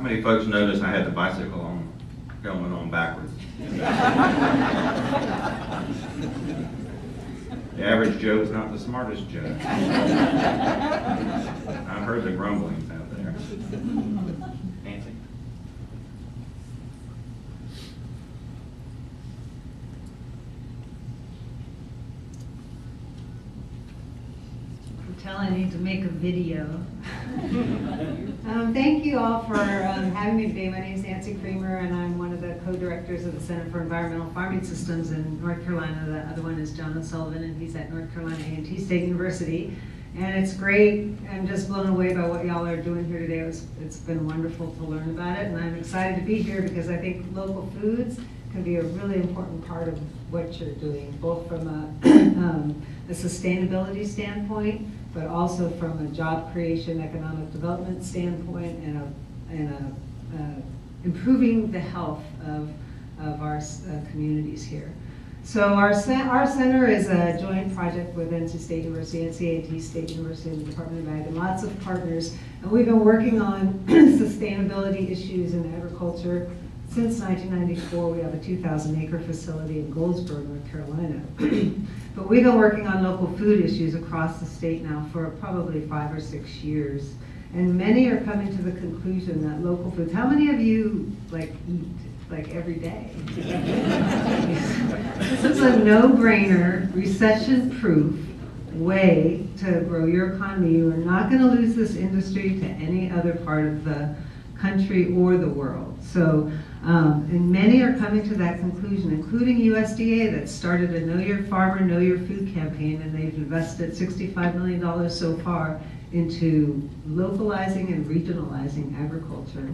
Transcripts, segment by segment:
many folks noticed I had the bicycle on, helmet on backwards? The average Joe's not the smartest Joe. I heard the grumblings out there. Nancy? Tell I need to make a video. Thank you all for having me today. My name is Nancy Creamer, and I'm one of the co-directors of the Center for Environmental Farming Systems in North Carolina. The other one is John O'Sullivan, and he's at North Carolina A&T State University. And it's great. I'm just blown away by what y'all are doing here today. It's been wonderful to learn about it, and I'm excited to be here because I think local foods can be a really important part of what you're doing, both from a sustainability standpoint, but also from a job creation, economic development standpoint, and improving the health of our communities here. So our center is a joint project with NC State University, NC State University, and the Department of Ag, and lots of partners. And we've been working on sustainability issues in agriculture since 1994. We have a 2,000-acre facility in Goldsboro, North Carolina. But we've been working on local food issues across the state now for probably 5 or 6 years. And many are coming to the conclusion that local foods, how many of you eat every day? This is a no-brainer, recession-proof way to grow your economy. You are not going to lose this industry to any other part of the country or the world. So, and many are coming to that conclusion, including USDA that started a Know Your Farmer, Know Your Food campaign, and they've invested $65 million so far into localizing and regionalizing agriculture.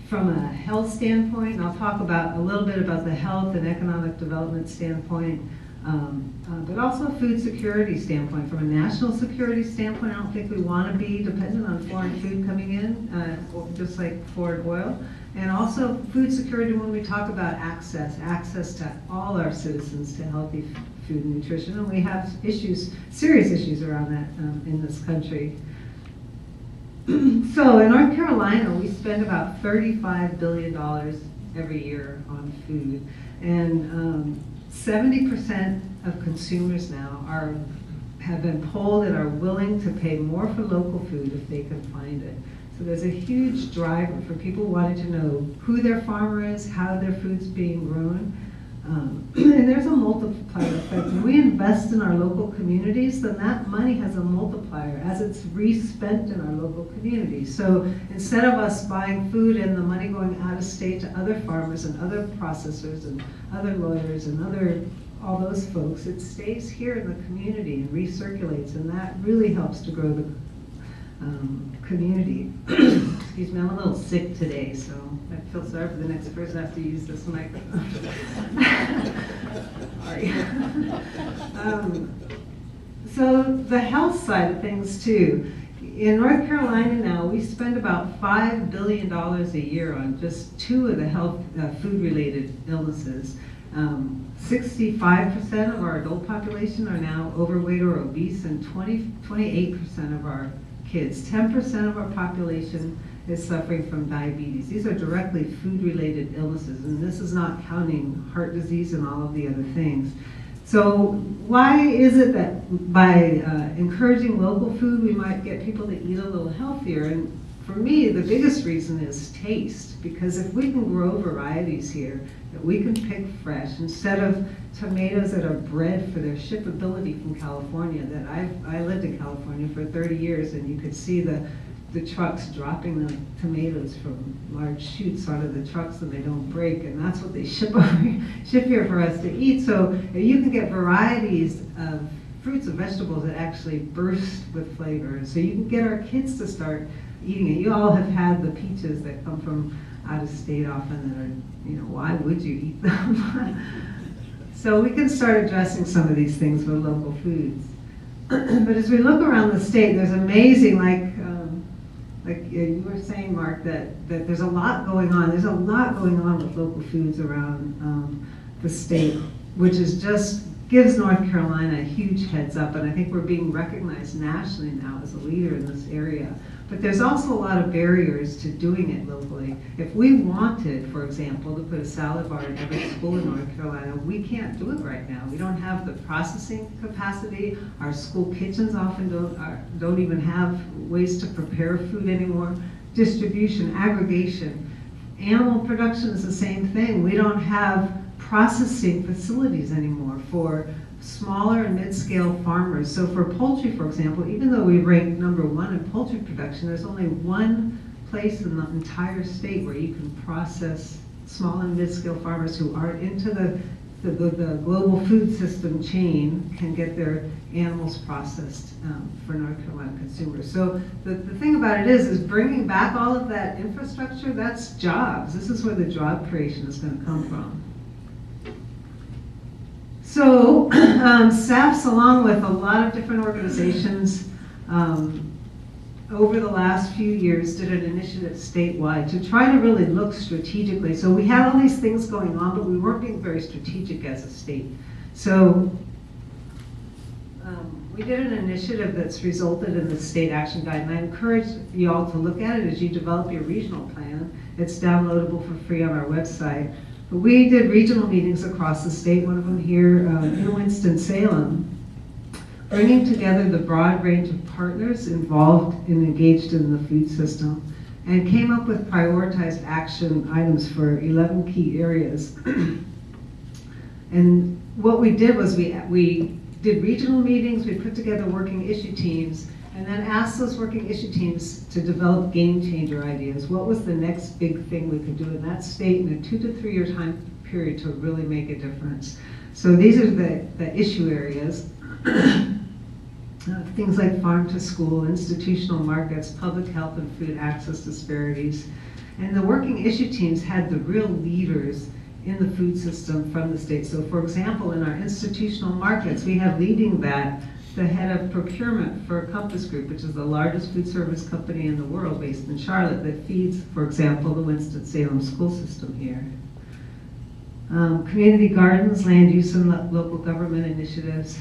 From a health standpoint, and I'll talk a little bit about the health and economic development standpoint, but also a food security standpoint. From a national security standpoint, I don't think we want to be dependent on foreign food coming in, just like foreign oil. And also food security when we talk about access to all our citizens to healthy food and nutrition. And we have serious issues around that in this country. So in North Carolina, we spend about $35 billion every year on food. And 70% of consumers now have been polled and are willing to pay more for local food if they can find it. So there's a huge driver for people wanting to know who their farmer is, how their food's being grown. And there's a multiplier effect. When we invest in our local communities, then that money has a multiplier as it's re-spent in our local communities. So instead of us buying food and the money going out of state to other farmers and other processors and other lawyers and all those folks, it stays here in the community and recirculates, and that really helps to grow the community. Excuse me, I'm a little sick today, so I feel sorry for the next person I have to use this microphone. Sorry. So the health side of things too. In North Carolina now, we spend about $5 billion a year on just 2 of the health food-related illnesses. 65% of our adult population are now overweight or obese, and 28% of our kids, 10% of our population is suffering from diabetes. These are directly food-related illnesses, and this is not counting heart disease and all of the other things. So why is it that by encouraging local food, we might get people to eat a little healthier? And for me, the biggest reason is taste, because if we can grow varieties here that we can pick fresh, instead of tomatoes that are bred for their shippability from California, that I lived in California for 30 years, and you could see the trucks dropping the tomatoes from large chutes out of the trucks and they don't break, and that's what they ship here for us to eat. So you can get varieties of fruits and vegetables that actually burst with flavor. So you can get our kids to start eating it. You all have had the peaches that come from out of state often that are, why would you eat them? So we can start addressing some of these things with local foods. But as we look around the state, there's amazing, like you were saying, Mark, that there's a lot going on. There's a lot going on with local foods around the state, which is just gives North Carolina a huge heads up, and I think we're being recognized nationally now as a leader in this area. But there's also a lot of barriers to doing it locally. If we wanted, for example, to put a salad bar in every school in North Carolina, we can't do it right now. We don't have the processing capacity. Our school kitchens often don't even have ways to prepare food anymore. Distribution, aggregation. Animal production is the same thing. We don't have processing facilities anymore for smaller and mid-scale farmers. So for poultry, for example, even though we rank #1 in poultry production, there's only one place in the entire state where you can process small and mid-scale farmers who aren't into the global food system chain can get their animals processed for North Carolina consumers. So the thing about it is bringing back all of that infrastructure, that's jobs. This is where the job creation is going to come from. So SAFs, along with a lot of different organizations, over the last few years did an initiative statewide to try to really look strategically. So we had all these things going on, but we weren't being very strategic as a state. So we did an initiative that's resulted in the state action guide, and I encourage you all to look at it as you develop your regional plan. It's downloadable for free on our website. But we did regional meetings across the state, one of them here in Winston-Salem, bringing together the broad range of partners involved and engaged in the food system, and came up with prioritized action items for 11 key areas. And what we did was we did regional meetings, we put together working issue teams, and then asked those working issue teams to develop game changer ideas. What was the next big thing we could do in that state in a 2 to 3 year time period to really make a difference? So these are the issue areas. Things like farm to school, institutional markets, public health and food access disparities. And the working issue teams had the real leaders in the food system from the state. So for example, in our institutional markets, we have leading that the head of procurement for Compass Group, which is the largest food service company in the world based in Charlotte that feeds, for example, the Winston-Salem school system here. Community gardens, land use and local government initiatives,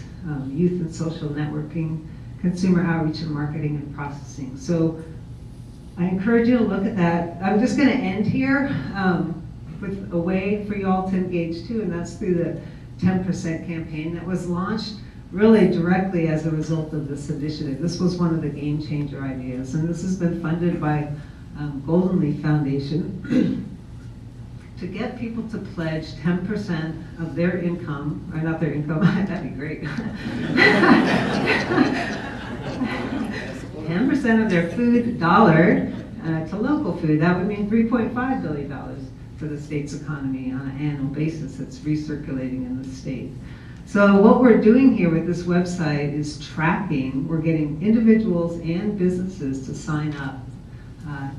youth and social networking, consumer outreach and marketing and processing. So I encourage you to look at that. I'm just going to end here with a way for you all to engage too, and that's through the 10% campaign that was launched really directly as a result of this initiative. This was one of the game changer ideas, and this has been funded by Golden Leaf Foundation to get people to pledge 10% of their income, or not their income, that'd be great. 10% of their food dollar to local food. That would mean $3.5 billion for the state's economy on an annual basis that's recirculating in the state. So what we're doing here with this website is tracking. We're getting individuals and businesses to sign up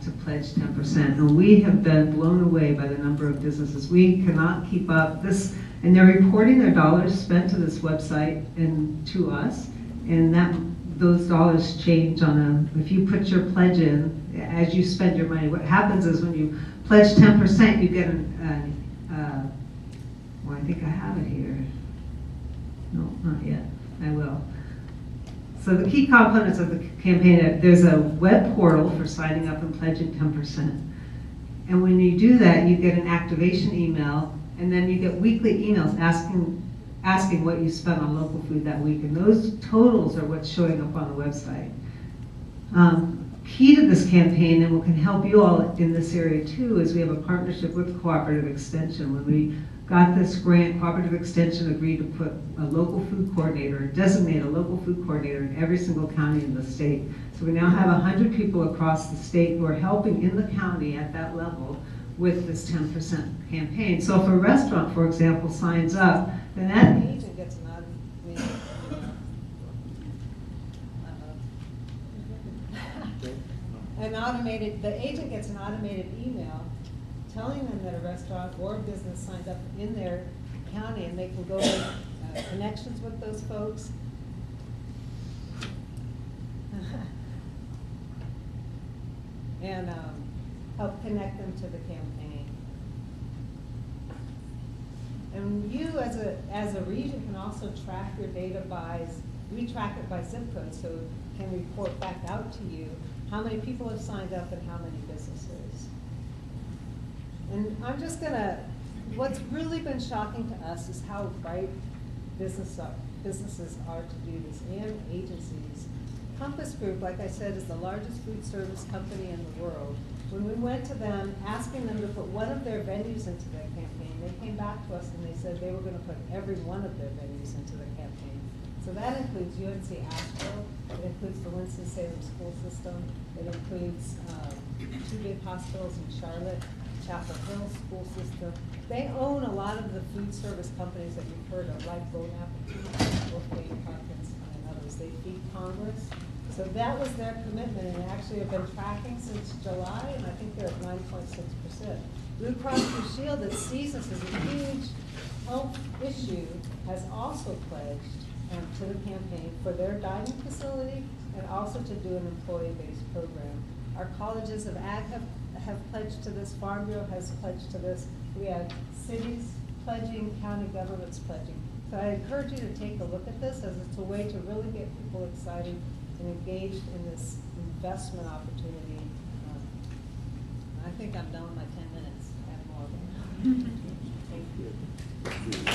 to pledge 10%. And we have been blown away by the number of businesses. We cannot keep up this, and they're reporting their dollars spent to this website and to us, and those dollars change on if you put your pledge in, as you spend your money, what happens is when you pledge 10%, you get well, I think I have it here. No, not yet. I will. So the key components of the campaign, there's a web portal for signing up and pledging 10%. And when you do that, you get an activation email, and then you get weekly emails asking what you spent on local food that week. And those totals are what's showing up on the website. Key to this campaign, and what can help you all in this area too, is we have a partnership with Cooperative Extension. When we got this grant, Cooperative Extension agreed to put a local food coordinator, designate a local food coordinator in every single county in the state. So we now have 100 people across the state who are helping in the county at that level with this 10% campaign. So if a restaurant, for example, signs up, then that agent gets an the agent gets an automated email telling them that a restaurant or a business signs up in their county, and they can go make connections with those folks. And help connect them to the campaign. And you, as a region, can also track your data we track it by zip code, so can report back out to you how many people have signed up and how many businesses. And I'm just gonna, what's really been shocking to us is how bright businesses are to do this, and agencies. Compass Group, like I said, is the largest food service company in the world. When we went to them, asking them to put one of their venues into their campaign, they came back to us and they said they were gonna put every one of their venues into their campaign. So that includes UNC Asheville, it includes the Winston-Salem school system, it includes 2 big hospitals in Charlotte, Chapel Hill school system. They own a lot of the food service companies that you've heard of, like Bon Appetit, Wolfgang Pumpkins, and others. They feed Congress. So that was their commitment, and actually have been tracking since July, and I think they're at 9.6%. Blue Cross Blue Shield, that sees this as a huge health issue, has also pledged to the campaign for their dining facility and also to do an employee-based program. Our colleges of ag have pledged to this, Farm Bureau has pledged to this. We have cities pledging, county governments pledging. So I encourage you to take a look at this, as it's a way to really get people excited and engaged in this investment opportunity. I think I'm done with my 10 minutes. I have more. Thank you.